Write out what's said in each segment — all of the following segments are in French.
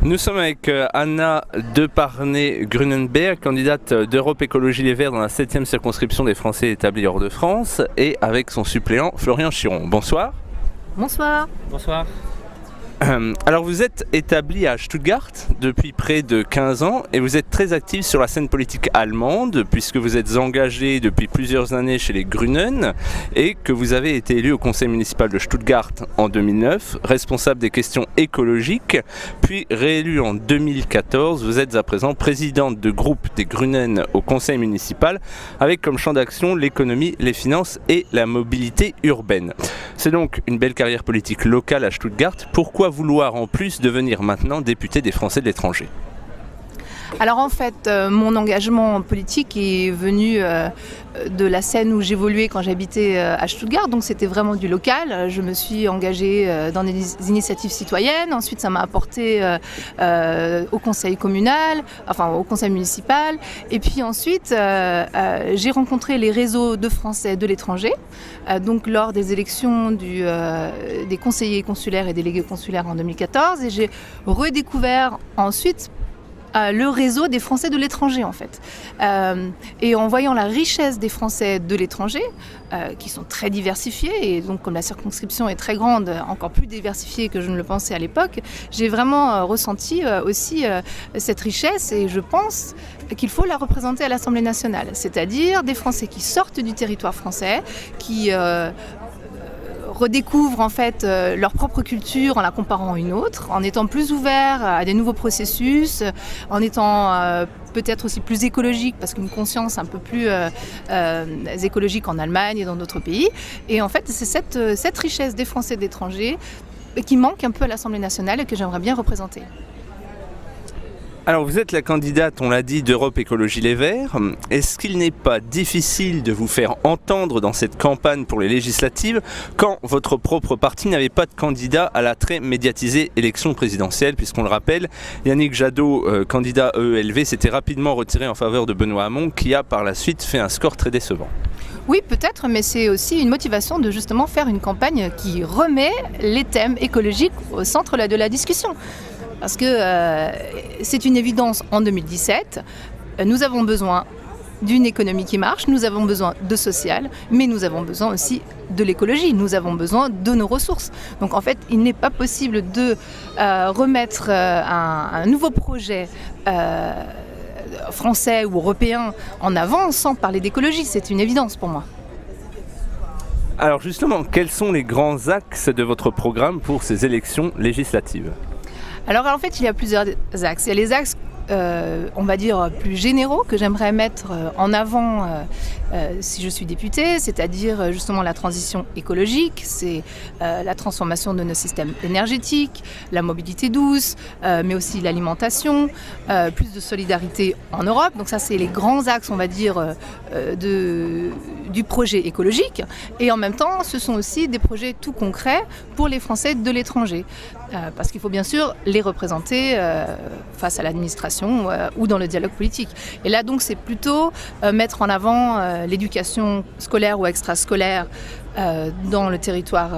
Nous sommes avec Anna Deparnay-Grunenberg, candidate d'Europe Écologie Les Verts dans la 7e circonscription des Français établis hors de France, et avec son suppléant Florian Chiron. Bonsoir. Bonsoir. Bonsoir. Alors vous êtes établi à Stuttgart depuis près de 15 ans et vous êtes très actif sur la scène politique allemande puisque vous êtes engagé depuis plusieurs années chez les Grünen et que vous avez été élu au conseil municipal de Stuttgart en 2009, responsable des questions écologiques, puis réélu en 2014. Vous êtes à présent présidente de groupe des Grünen au conseil municipal avec comme champ d'action l'économie, les finances et la mobilité urbaine. C'est donc une belle carrière politique locale à Stuttgart. Pourquoi vouloir en plus devenir maintenant député des Français de l'étranger ? Alors en fait, mon engagement politique est venu de la scène où j'évoluais quand j'habitais à Stuttgart, donc c'était vraiment du local. Je me suis engagée dans des initiatives citoyennes, ensuite ça m'a apporté au conseil communal, enfin au conseil municipal, et puis ensuite j'ai rencontré les réseaux de Français de l'étranger, donc lors des élections des conseillers consulaires et délégués consulaires en 2014, et j'ai redécouvert ensuite le réseau des Français de l'étranger en fait. Et en voyant la richesse des Français de l'étranger, qui sont très diversifiés, et donc comme la circonscription est très grande, encore plus diversifiée que je ne le pensais à l'époque, j'ai vraiment ressenti aussi cette richesse, et je pense qu'il faut la représenter à l'Assemblée nationale, c'est-à-dire des Français qui sortent du territoire français, qui redécouvrent en fait leur propre culture en la comparant à une autre, en étant plus ouverts à des nouveaux processus, en étant peut-être aussi plus écologique, parce qu'une conscience un peu plus écologique en Allemagne et dans d'autres pays. Et en fait, c'est cette richesse des Français d'étrangers qui manque un peu à l'Assemblée nationale et que j'aimerais bien représenter. Alors vous êtes la candidate, on l'a dit, d'Europe Écologie Les Verts. Est-ce qu'il n'est pas difficile de vous faire entendre dans cette campagne pour les législatives quand votre propre parti n'avait pas de candidat à la très médiatisée élection présidentielle, puisqu'on le rappelle, Yannick Jadot, candidat EELV, s'était rapidement retiré en faveur de Benoît Hamon, qui a par la suite fait un score très décevant. Oui, peut-être, mais c'est aussi une motivation de justement faire une campagne qui remet les thèmes écologiques au centre de la discussion. Parce que c'est une évidence en 2017, nous avons besoin d'une économie qui marche, nous avons besoin de social, mais nous avons besoin aussi de l'écologie, nous avons besoin de nos ressources. Donc en fait, il n'est pas possible de remettre un nouveau projet français ou européen en avant sans parler d'écologie, c'est une évidence pour moi. Alors justement, quels sont les grands axes de votre programme pour ces élections législatives ? Alors en fait, il y a plusieurs axes. Il y a les axes, on va dire, plus généraux que j'aimerais mettre en avant si je suis députée, c'est-à-dire justement la transition écologique, c'est la transformation de nos systèmes énergétiques, la mobilité douce, mais aussi l'alimentation, plus de solidarité en Europe. Donc ça, c'est les grands axes, on va dire, du projet écologique. Et en même temps, ce sont aussi des projets tout concrets pour les Français de l'étranger. Parce qu'il faut bien sûr les représenter face à l'administration ou dans le dialogue politique. Et là donc c'est plutôt mettre en avant l'éducation scolaire ou extrascolaire dans le territoire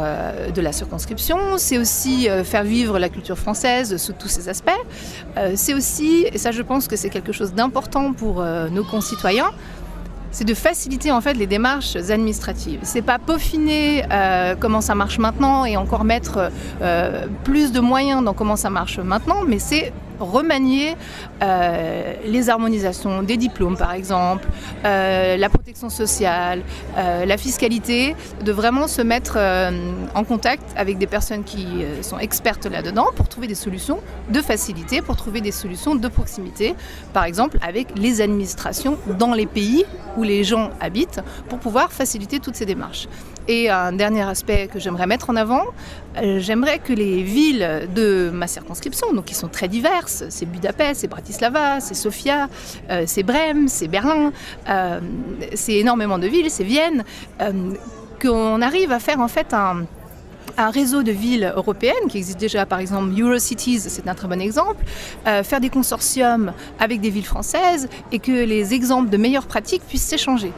de la circonscription. C'est aussi faire vivre la culture française sous tous ses aspects. C'est aussi, et ça je pense que c'est quelque chose d'important pour nos concitoyens, c'est de faciliter en fait les démarches administratives. C'est pas peaufiner comment ça marche maintenant et encore mettre plus de moyens dans comment ça marche maintenant, mais c'est remanier les harmonisations des diplômes par exemple, la protection sociale, la fiscalité, de vraiment se mettre en contact avec des personnes qui sont expertes là-dedans pour trouver des solutions de facilité, pour trouver des solutions de proximité, par exemple avec les administrations dans les pays où les gens habitent, pour pouvoir faciliter toutes ces démarches. Et un dernier aspect que j'aimerais mettre en avant, j'aimerais que les villes de ma circonscription, donc qui sont très diverses, c'est Budapest, c'est Bratislava, c'est Sofia, c'est Brême, c'est Berlin, c'est énormément de villes, c'est Vienne, qu'on arrive à faire en fait un réseau de villes européennes qui existe déjà, par exemple Eurocities, c'est un très bon exemple, faire des consortiums avec des villes françaises et que les exemples de meilleures pratiques puissent s'échanger.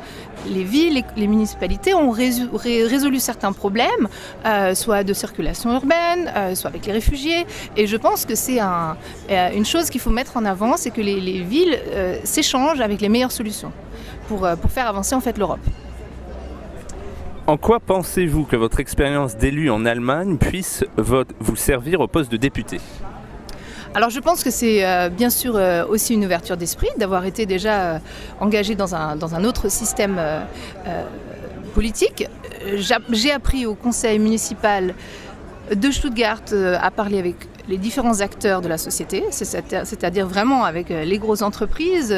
Les villes, les municipalités ont résolu certains problèmes, soit de circulation urbaine, soit avec les réfugiés. Et je pense que c'est une chose qu'il faut mettre en avant, c'est que les villes s'échangent avec les meilleures solutions pour faire avancer en fait l'Europe. En quoi pensez-vous que votre expérience d'élu en Allemagne puisse vous servir au poste de député ? Alors je pense que c'est bien sûr aussi une ouverture d'esprit d'avoir été déjà engagé dans un autre système politique. J'ai appris au conseil municipal de Stuttgart à parler avec les différents acteurs de la société, c'est-à-dire vraiment avec les grosses entreprises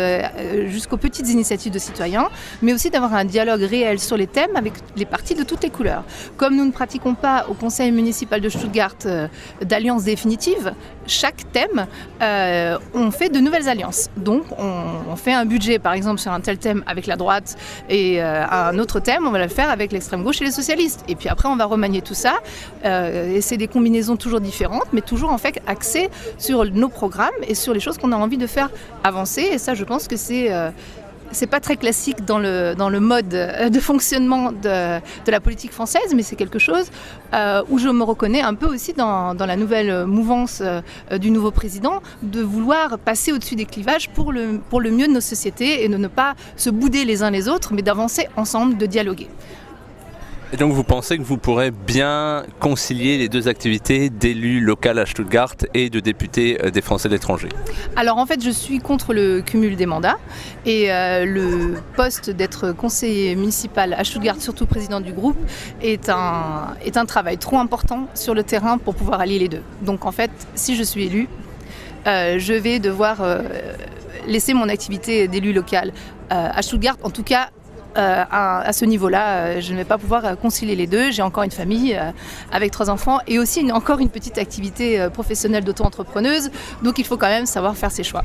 jusqu'aux petites initiatives de citoyens, mais aussi d'avoir un dialogue réel sur les thèmes avec les partis de toutes les couleurs. Comme nous ne pratiquons pas au conseil municipal de Stuttgart d'alliances définitives, chaque thème, on fait de nouvelles alliances. Donc on fait un budget par exemple sur un tel thème avec la droite et un autre thème, on va le faire avec l'extrême gauche et les socialistes. Et puis après on va remanier tout ça et c'est des combinaisons toujours différentes, mais toujours en fait axées sur nos programmes et sur les choses qu'on a envie de faire avancer. Et ça, je pense que c'est pas très classique dans le mode de fonctionnement de la politique française, mais c'est quelque chose où je me reconnais un peu aussi dans la nouvelle mouvance du nouveau président, de vouloir passer au-dessus des clivages pour le mieux de nos sociétés et de ne pas se bouder les uns les autres, mais d'avancer ensemble, de dialoguer. Et donc vous pensez que vous pourrez bien concilier les deux activités d'élu local à Stuttgart et de député des Français de l'étranger ? Alors en fait je suis contre le cumul des mandats et le poste d'être conseiller municipal à Stuttgart, surtout président du groupe, est un travail trop important sur le terrain pour pouvoir allier les deux. Donc en fait si je suis élue, je vais devoir laisser mon activité d'élu local à Stuttgart, en tout cas à ce niveau-là, je ne vais pas pouvoir concilier les deux. J'ai encore une famille avec 3 enfants et aussi encore une petite activité professionnelle d'auto-entrepreneuse. Donc il faut quand même savoir faire ses choix.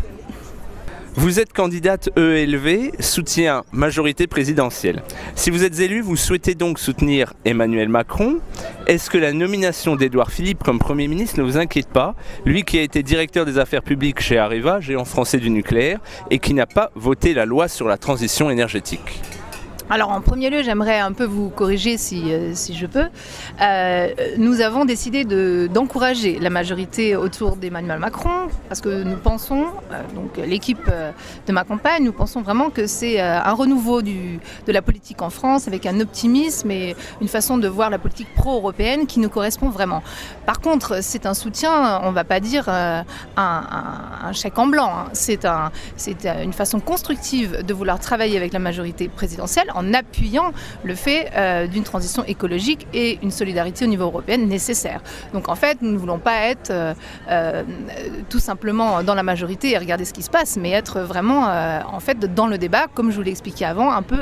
Vous êtes candidate EELV, soutien majorité présidentielle. Si vous êtes élu, vous souhaitez donc soutenir Emmanuel Macron. Est-ce que la nomination d'Édouard Philippe comme Premier ministre ne vous inquiète pas, lui qui a été directeur des affaires publiques chez Areva, géant français du nucléaire, et qui n'a pas voté la loi sur la transition énergétique ? Alors en premier lieu, j'aimerais un peu vous corriger si je peux. Nous avons décidé d'encourager la majorité autour d'Emmanuel Macron parce que nous pensons, donc l'équipe de ma compagne, nous pensons vraiment que c'est un renouveau de la politique en France avec un optimisme et une façon de voir la politique pro-européenne qui nous correspond vraiment. Par contre, c'est un soutien, on ne va pas dire un chèque en blanc. Hein. C'est une façon constructive de vouloir travailler avec la majorité présidentielle en appuyant le fait d'une transition écologique et une solidarité au niveau européen nécessaire. Donc en fait, nous ne voulons pas être tout simplement dans la majorité et regarder ce qui se passe, mais être vraiment en fait dans le débat, comme je vous l'ai expliqué avant, un peu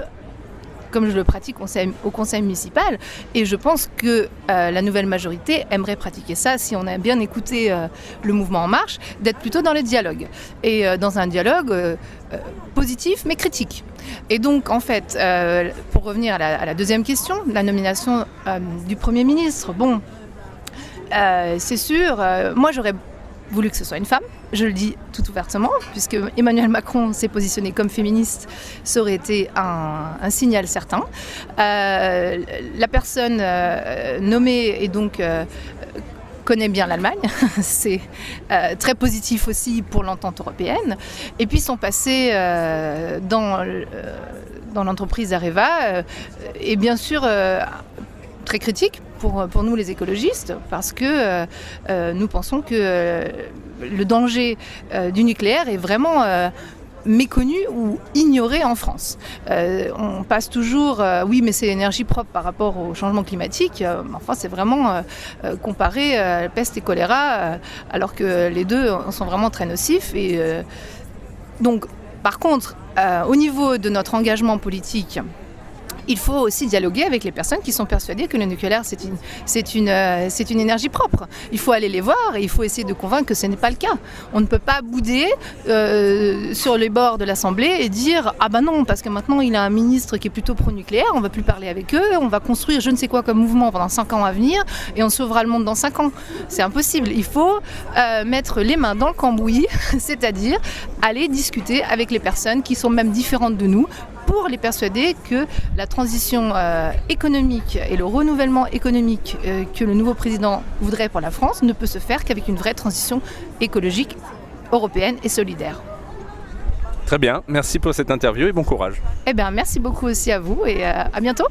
comme je le pratique au conseil municipal. Et je pense que la nouvelle majorité aimerait pratiquer ça, si on a bien écouté le mouvement En Marche, d'être plutôt dans le dialogue. Et dans un dialogue positif mais critique. Et donc en fait, pour revenir à la deuxième question, la nomination du Premier ministre, bon, c'est sûr, moi j'aurais voulu que ce soit une femme, je le dis tout ouvertement, puisque Emmanuel Macron s'est positionné comme féministe, ça aurait été un signal certain. La personne nommée est donc connaît bien l'Allemagne, c'est très positif aussi pour l'entente européenne. Et puis son passé dans l'entreprise Areva est bien sûr très critique pour nous les écologistes, parce que nous pensons que le danger du nucléaire est vraiment méconnu ou ignoré en France. On passe toujours, oui mais c'est énergie propre par rapport au changement climatique, enfin c'est vraiment comparé à peste et choléra, alors que les deux sont vraiment très nocifs. Et donc par contre, au niveau de notre engagement politique, il faut aussi dialoguer avec les personnes qui sont persuadées que le nucléaire, c'est une énergie propre. Il faut aller les voir et il faut essayer de convaincre que ce n'est pas le cas. On ne peut pas bouder sur les bords de l'Assemblée et dire « Ah ben non, parce que maintenant il a un ministre qui est plutôt pro-nucléaire, on ne va plus parler avec eux, on va construire je ne sais quoi comme mouvement pendant 5 ans à venir et on sauvera le monde dans 5 ans. » C'est impossible. Il faut mettre les mains dans le cambouis, c'est-à-dire aller discuter avec les personnes qui sont même différentes de nous, pour les persuader que la transition économique et le renouvellement économique que le nouveau président voudrait pour la France ne peut se faire qu'avec une vraie transition écologique européenne et solidaire. Très bien, merci pour cette interview et bon courage. Eh bien, merci beaucoup aussi à vous et à bientôt.